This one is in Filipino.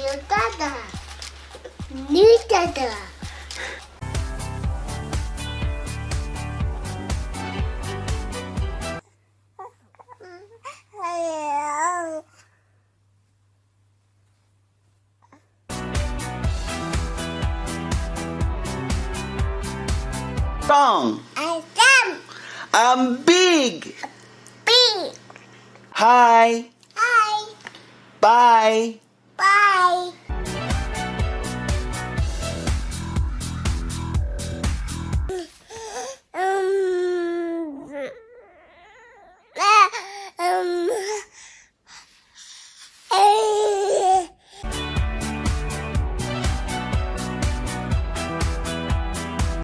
Nutada. Nutada. Strong. I am I'm big. big. Hi. Hi. Bye. Bye.